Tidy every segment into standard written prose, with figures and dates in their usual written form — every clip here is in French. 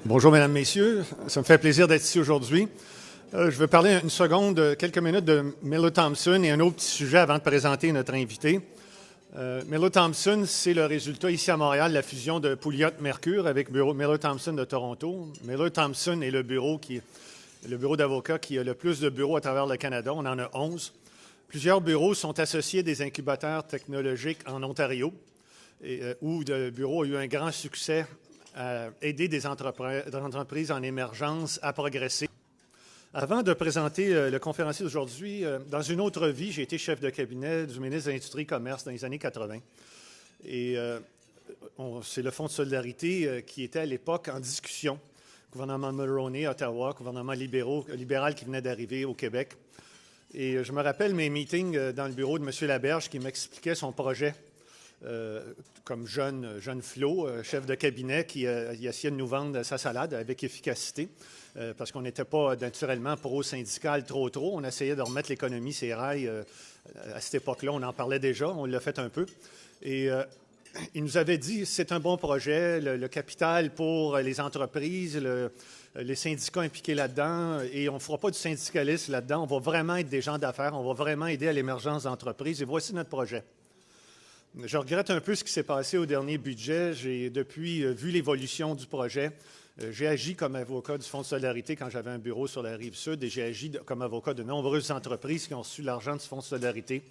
Bonjour, Mesdames, Messieurs. Ça me fait plaisir d'être ici aujourd'hui. Je vais parler une seconde, quelques minutes de Miller Thomson et un autre petit sujet avant de présenter notre invité. Miller Thomson, c'est le résultat ici à Montréal de la fusion de Pouliot-Mercure avec le bureau Miller Thomson de Toronto. Miller Thomson est le bureau d'avocats qui a le plus de bureaux à travers le Canada. On en a 11. Plusieurs bureaux sont associés à des incubateurs technologiques en Ontario, où le bureau a eu un grand succès à aider des entreprises en émergence à progresser. Avant de présenter le conférencier d'aujourd'hui, dans une autre vie, j'ai été chef de cabinet du ministre de l'Industrie et Commerce dans les années 80. Et c'est le Fonds de solidarité qui était à l'époque en discussion. Gouvernement Mulroney, Ottawa, gouvernement libéral qui venait d'arriver au Québec. Et je me rappelle mes meetings dans le bureau de M. Laberge qui m'expliquait son projet. Comme jeune Flo, chef de cabinet, qui essayait de nous vendre sa salade avec efficacité, parce qu'on n'était pas naturellement pro-syndical trop. On essayait de remettre l'économie ses rails. À cette époque-là, on en parlait déjà, on l'a fait un peu. Et il nous avait dit, c'est un bon projet, le capital pour les entreprises, les syndicats impliqués là-dedans, et on ne fera pas du syndicalisme là-dedans, on va vraiment être des gens d'affaires, on va vraiment aider à l'émergence d'entreprises, et voici notre projet. Je regrette un peu ce qui s'est passé au dernier budget. J'ai depuis vu l'évolution du projet. J'ai agi comme avocat du Fonds de solidarité quand j'avais un bureau sur la Rive-Sud et j'ai agi comme avocat de nombreuses entreprises qui ont reçu l'argent du Fonds de solidarité.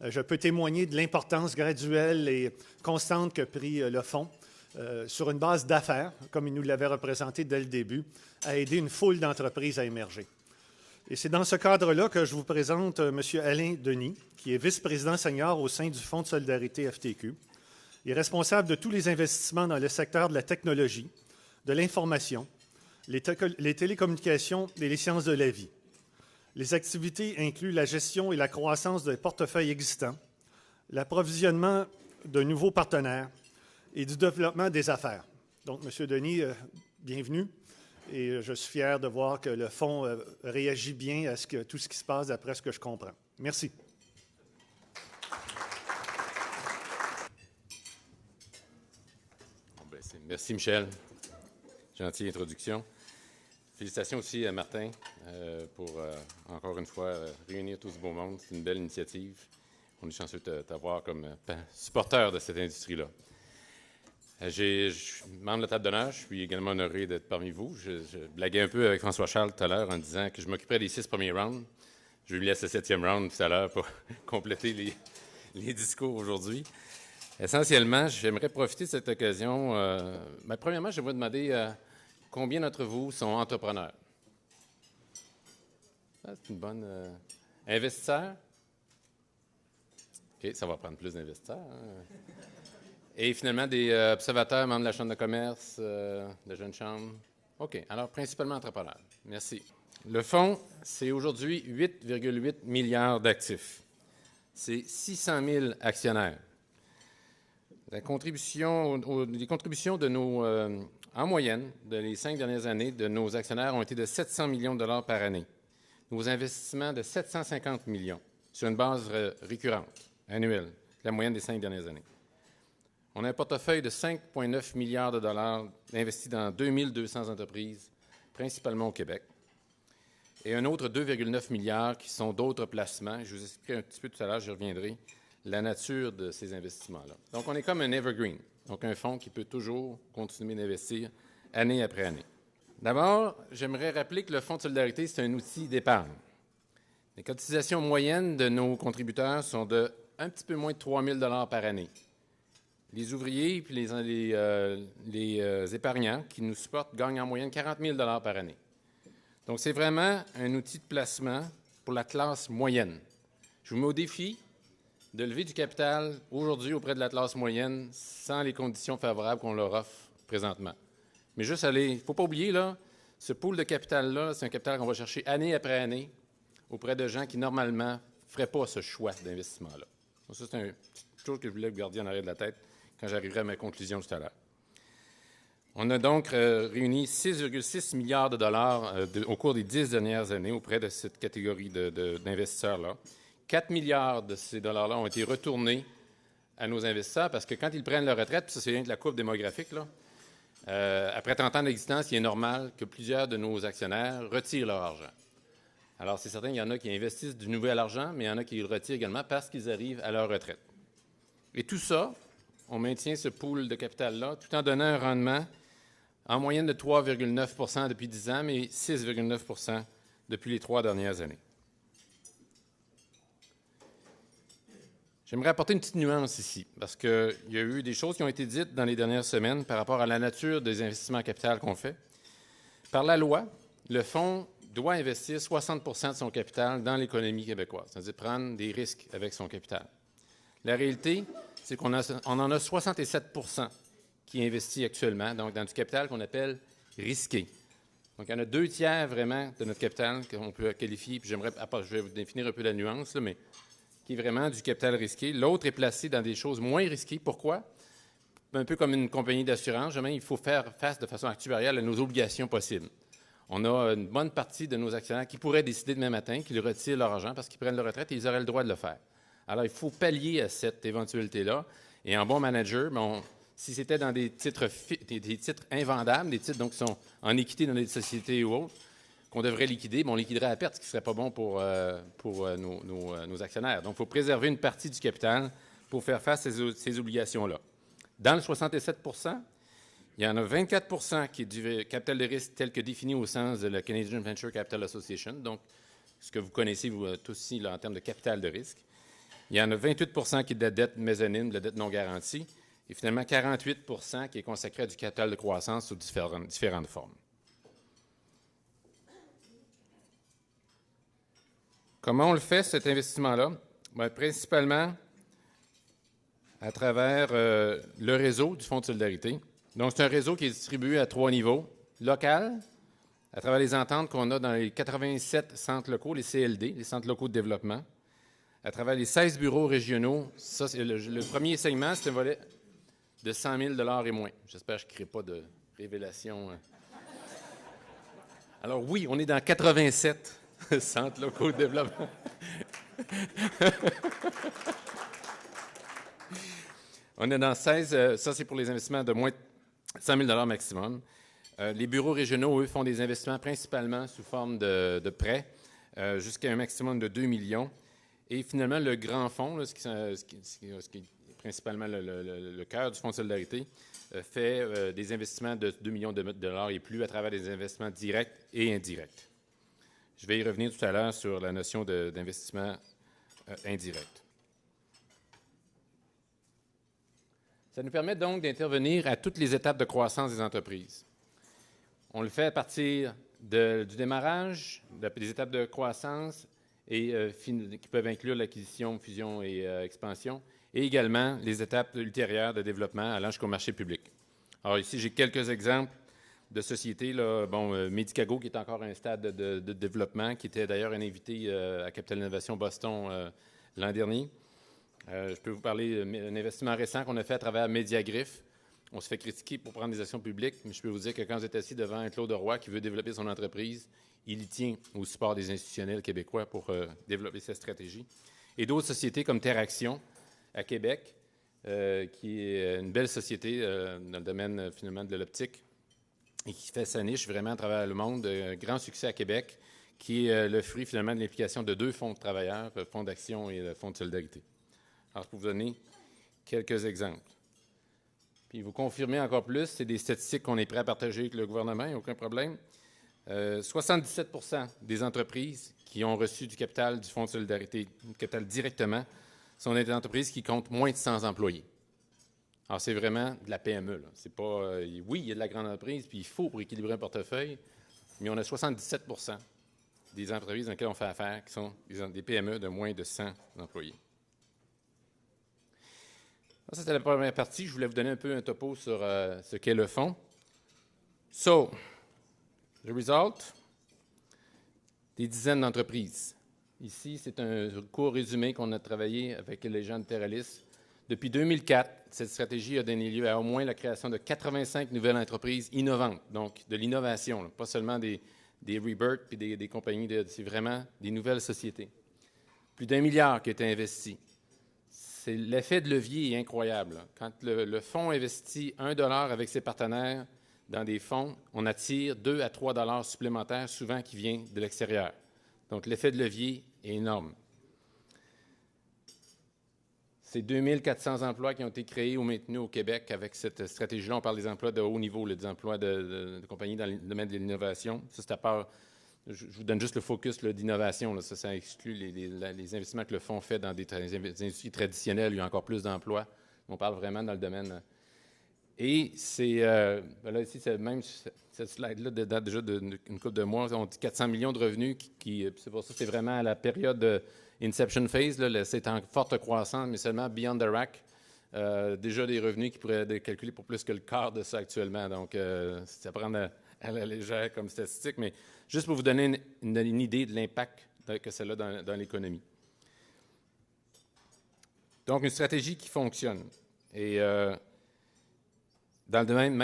Je peux témoigner de l'importance graduelle et constante qu'a pris le Fonds sur une base d'affaires, comme il nous l'avait représenté dès le début, à aider une foule d'entreprises à émerger. Et c'est dans ce cadre-là que je vous présente M. Alain Denis, qui est vice-président senior au sein du Fonds de solidarité FTQ. Il est responsable de tous les investissements dans le secteur de la technologie, de l'information, les télécommunications et les sciences de la vie. Les activités incluent la gestion et la croissance des portefeuilles existants, l'approvisionnement de nouveaux partenaires et du développement des affaires. Donc, M. Denis, bienvenue. Et je suis fier de voir que le Fonds réagit bien à tout ce qui se passe d'après ce que je comprends. Merci. Merci, Michel. Gentille introduction. Félicitations aussi à Martin pour, encore une fois, réunir tout ce beau monde. C'est une belle initiative. On est chanceux de t'avoir comme supporter de cette industrie-là. Je suis membre de la table d'honneur. Je suis également honoré d'être parmi vous. Je blaguais un peu avec François Charles tout à l'heure en disant que je m'occuperais des 6 premiers rounds. Je lui laisse le 7e round tout à l'heure pour compléter les discours aujourd'hui. Essentiellement, j'aimerais profiter de cette occasion. Premièrement, je vais vous demander combien d'entre vous sont entrepreneurs? C'est une bonne... investisseurs? OK, ça va prendre plus d'investisseurs. Hein? Et finalement, des observateurs, membres de la Chambre de commerce, de la Jeune Chambre. OK. Alors, principalement entrepreneurs. Merci. Le Fonds, c'est aujourd'hui 8,8 milliards d'actifs. C'est 600 000 actionnaires. Les contributions de nos, en moyenne, de les 5 dernières années, de nos actionnaires ont été de 700 millions de dollars par année. Nos investissements de 750 millions sur une base récurrente, annuelle, la moyenne des 5 dernières années. On a un portefeuille de 5,9 milliards de dollars investis dans 2200 entreprises, principalement au Québec, et un autre 2,9 milliards qui sont d'autres placements. Je vous expliquerai un petit peu tout à l'heure, j'y reviendrai, la nature de ces investissements-là. Donc, on est comme un evergreen, donc un fonds qui peut toujours continuer d'investir année après année. D'abord, j'aimerais rappeler que le Fonds de solidarité, c'est un outil d'épargne. Les cotisations moyennes de nos contributeurs sont de un petit peu moins de 3 000 $ par année. Les ouvriers et les épargnants qui nous supportent gagnent en moyenne 40 000 $ par année. Donc, c'est vraiment un outil de placement pour la classe moyenne. Je vous mets au défi de lever du capital aujourd'hui auprès de la classe moyenne sans les conditions favorables qu'on leur offre présentement. Mais juste aller, il ne faut pas oublier, là, ce pool de capital-là, c'est un capital qu'on va chercher année après année auprès de gens qui, normalement, ne feraient pas ce choix d'investissement-là. Donc, ça, c'est une petite chose que je voulais vous garder en arrière de la tête quand j'arriverai à ma conclusion tout à l'heure. On a donc réuni 6,6 milliards de dollars au cours des 10 dernières années auprès de cette catégorie d'investisseurs-là. 4 milliards de ces dollars-là ont été retournés à nos investisseurs parce que quand ils prennent leur retraite, puis ça c'est rien que la courbe démographique, là, Après 30 ans d'existence, il est normal que plusieurs de nos actionnaires retirent leur argent. Alors, c'est certain qu'il y en a qui investissent du nouvel argent, mais il y en a qui le retirent également parce qu'ils arrivent à leur retraite. Et tout ça, on maintient ce pool de capital-là tout en donnant un rendement en moyenne de 3,9 % depuis 10 ans, mais 6,9 % depuis les 3 dernières années. J'aimerais apporter une petite nuance ici, parce qu'il y a eu des choses qui ont été dites dans les dernières semaines par rapport à la nature des investissements en capital qu'on fait. Par la loi, le fonds doit investir 60 % de son capital dans l'économie québécoise, c'est-à-dire prendre des risques avec son capital. La réalité, c'est qu'on en a 67 % qui investit actuellement, donc dans du capital qu'on appelle risqué. Donc, il y en a 2/3 vraiment de notre capital qu'on peut qualifier, puis je vais vous définir un peu la nuance, là, mais qui est vraiment du capital risqué. L'autre est placé dans des choses moins risquées. Pourquoi? Un peu comme une compagnie d'assurance, jamais il faut faire face de façon actuarielle à nos obligations possibles. On a une bonne partie de nos actionnaires qui pourraient décider demain matin qu'ils retirent leur argent parce qu'ils prennent leur retraite et ils auraient le droit de le faire. Alors, il faut pallier à cette éventualité-là. Et en bon manager, si c'était dans des titres invendables, des titres donc, qui sont en équité dans des sociétés ou autres, qu'on devrait liquider, on liquiderait à perte, ce qui ne serait pas bon pour nos actionnaires. Donc, il faut préserver une partie du capital pour faire face à ces obligations-là. Dans le 67 %, il y en a 24 % qui est du capital de risque tel que défini au sens de la Canadian Venture Capital Association, donc ce que vous connaissez vous tous ici là, en termes de capital de risque. Il y en a 28 % qui est de la dette mézzanine, de la dette non garantie, et finalement 48 % qui est consacré à du capital de croissance sous différentes formes. Comment on le fait, cet investissement-là? Principalement à travers le réseau du Fonds de solidarité. Donc, c'est un réseau qui est distribué à 3 niveaux. Local, à travers les ententes qu'on a dans les 87 centres locaux, les CLD, les centres locaux de développement. À travers les 16 bureaux régionaux, ça, c'est le premier segment, c'est un volet de 100 000 $ et moins. J'espère que je ne crée pas de révélation. Alors oui, on est dans 87 centres locaux de développement. On est dans 16, ça c'est pour les investissements de moins de 100 000 $ maximum. Les bureaux régionaux, eux, font des investissements principalement sous forme de prêts, jusqu'à un maximum de 2 millions. Et finalement, le grand fonds, là, ce qui est principalement le cœur du Fonds de solidarité, fait des investissements de 2 millions de dollars et plus à travers des investissements directs et indirects. Je vais y revenir tout à l'heure sur la notion d'investissement indirect. Ça nous permet donc d'intervenir à toutes les étapes de croissance des entreprises. On le fait à partir du démarrage, des étapes de croissance et qui peuvent inclure l'acquisition, fusion et expansion, et également les étapes ultérieures de développement allant jusqu'au marché public. Alors ici, j'ai quelques exemples de sociétés. Là, Medicago, qui est encore à un stade de développement, qui était d'ailleurs un invité à Capital Innovation Boston l'an dernier. Je peux vous parler d'un investissement récent qu'on a fait à travers Mediagriff. On se fait critiquer pour prendre des actions publiques, mais je peux vous dire que quand vous êtes assis devant un Claude Roy qui veut développer son entreprise, il y tient au support des institutionnels québécois pour développer sa stratégie. Et d'autres sociétés comme TerAction à Québec, qui est une belle société dans le domaine finalement de l'optique et qui fait sa niche vraiment à travers le monde. Grand succès à Québec, qui est le fruit finalement de l'implication de 2 fonds de travailleurs, le Fonds d'action et le Fonds de solidarité. Alors, je peux vous donner quelques exemples. Puis vous confirmez encore plus, c'est des statistiques qu'on est prêt à partager avec le gouvernement, il n'y a aucun problème. 77 % des entreprises qui ont reçu du capital du Fonds de solidarité, du capital directement, sont des entreprises qui comptent moins de 100 employés. Alors, c'est vraiment de la PME. Là. C'est pas, oui, il y a de la grande entreprise, puis il faut pour équilibrer un portefeuille, mais on a 77 % des entreprises dans lesquelles on fait affaire qui sont des PME de moins de 100 employés. Ça, c'était la première partie. Je voulais vous donner un peu un topo sur ce qu'est le fonds. So, the result, des dizaines d'entreprises. Ici, c'est un court résumé qu'on a travaillé avec les gens de Teralis. Depuis 2004, cette stratégie a donné lieu à au moins la création de 85 nouvelles entreprises innovantes, donc de l'innovation, pas seulement des rebirths puis des compagnies, c'est vraiment des nouvelles sociétés. Plus d'1 milliard qui a été investi. L'effet de levier est incroyable. Là. Quand le fonds investit $1 avec ses partenaires, dans des fonds, on attire 2 à 3 $ supplémentaires, souvent qui viennent de l'extérieur. Donc, l'effet de levier est énorme. C'est 2400 emplois qui ont été créés ou maintenus au Québec avec cette stratégie-là. On parle des emplois de haut niveau, des emplois de compagnies dans le domaine de l'innovation. Ça, c'est à part. Je vous donne juste le focus d'innovation. Ça exclut les investissements que le fonds fait dans des industries traditionnelles. Il y a encore plus d'emplois. On parle vraiment dans le domaine. Et c'est, là, ici, c'est même cette slide-là date déjà d'une couple de mois. On dit 400 millions de revenus. C'est pour ça que c'est vraiment à la période de Inception Phase. Là, c'est en forte croissance, mais seulement Beyond the Rack. Déjà des revenus qui pourraient être calculés pour plus que le quart de ça actuellement. Donc, c'est à prendre à la légère comme statistique, mais juste pour vous donner une idée de l'impact que ça a dans l'économie. Donc, une stratégie qui fonctionne. Et même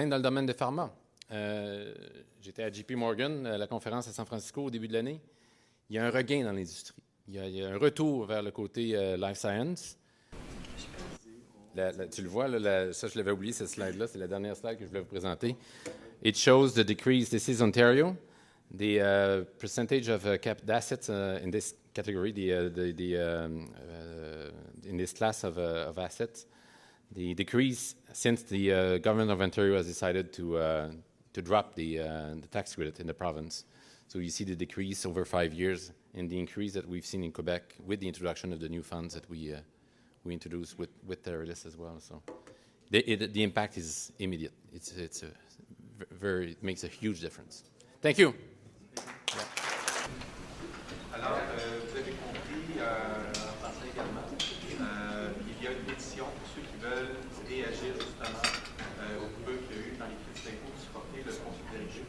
dans le domaine de pharma, j'étais à JP Morgan, à la conférence à San Francisco au début de l'année. Il y a un regain dans l'industrie. Il y a un retour vers le côté life science. Tu le vois, là, ça je l'avais oublié, cette slide-là, c'est la dernière slide que je voulais vous présenter. It shows the decrease. This is Ontario. The percentage of capped assets in this category, in this class of assets, the decrease since the government of Ontario has decided to drop the tax credit in the province. So you see the decrease over 5 years and the increase that we've seen in Quebec with the introduction of the new funds that we introduced with Theralys as well. So the impact is immediate. It makes a huge difference. Thank you. Yeah. Alors, vous avez compris, en passant également, il y a une pétition pour ceux qui veulent réagir justement au peu qu'il y a eu dans les crédits d'impôt pour supporter le fonds solidarité.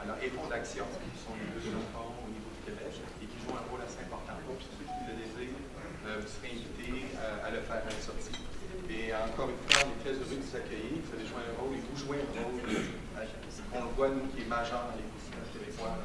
Alors, et fonds d'action, qui sont les deux fonds au niveau du Québec et qui jouent un rôle assez important. Donc, ceux qui le désirent, vous serez invités à le faire à la sortie. Et encore une fois, on est très heureux de vous accueillir. Vous avez joué un rôle et vous jouez un rôle, on le voit, nous, qui est majeur dans les festivals québécois.